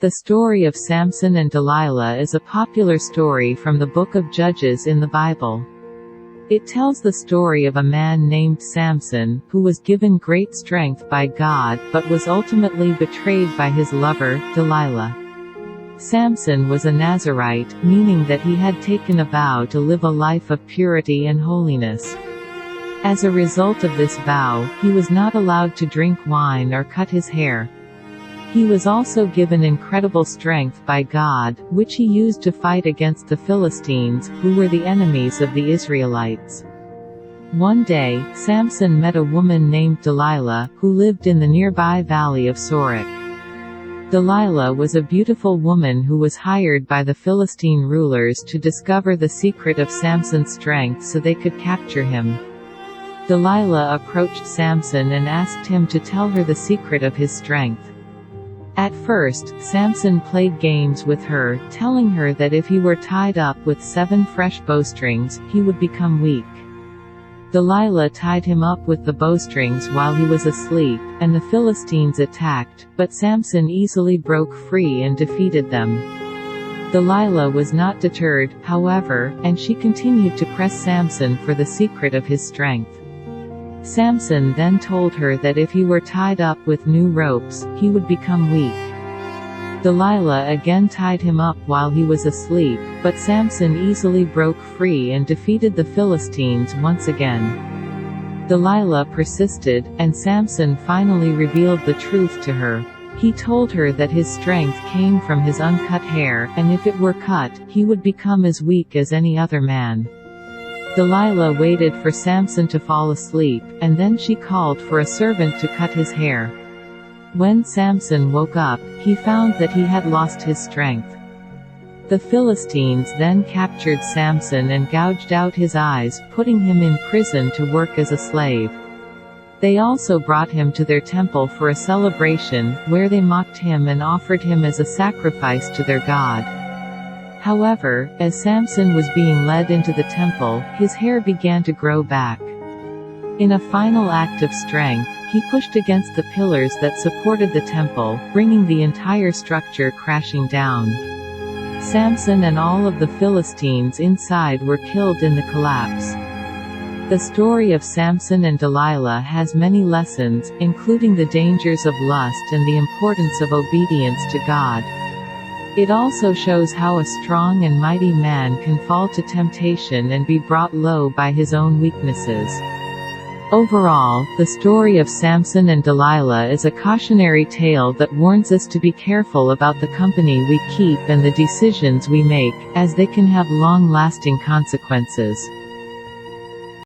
The story of Samson and Delilah is a popular story from the Book of Judges in the Bible. It tells the story of a man named Samson, who was given great strength by God, but was ultimately betrayed by his lover, Delilah. Samson was a Nazirite, meaning that he had taken a vow to live a life of purity and holiness. As a result of this vow, he was not allowed to drink wine or cut his hair. He was also given incredible strength by God, which he used to fight against the Philistines, who were the enemies of the Israelites. One day, Samson met a woman named Delilah, who lived in the nearby valley of Sorek. Delilah was a beautiful woman who was hired by the Philistine rulers to discover the secret of Samson's strength so they could capture him. Delilah approached Samson and asked him to tell her the secret of his strength. At first, Samson played games with her, telling her that if he were tied up with 7 fresh bowstrings, he would become weak. Delilah tied him up with the bowstrings while he was asleep, and the Philistines attacked, but Samson easily broke free and defeated them. Delilah was not deterred, however, and she continued to press Samson for the secret of his strength. Samson then told her that if he were tied up with new ropes, he would become weak. Delilah again tied him up while he was asleep, but Samson easily broke free and defeated the Philistines once again. Delilah persisted, and Samson finally revealed the truth to her. He told her that his strength came from his uncut hair, and if it were cut, he would become as weak as any other man. Delilah waited for Samson to fall asleep, and then she called for a servant to cut his hair. When Samson woke up, he found that he had lost his strength. The Philistines then captured Samson and gouged out his eyes, putting him in prison to work as a slave. They also brought him to their temple for a celebration, where they mocked him and offered him as a sacrifice to their god. However, as Samson was being led into the temple, his hair began to grow back. In a final act of strength, he pushed against the pillars that supported the temple, bringing the entire structure crashing down. Samson and all of the Philistines inside were killed in the collapse. The story of Samson and Delilah has many lessons, including the dangers of lust and the importance of obedience to God. It also shows how a strong and mighty man can fall to temptation and be brought low by his own weaknesses. Overall, the story of Samson and Delilah is a cautionary tale that warns us to be careful about the company we keep and the decisions we make, as they can have long-lasting consequences.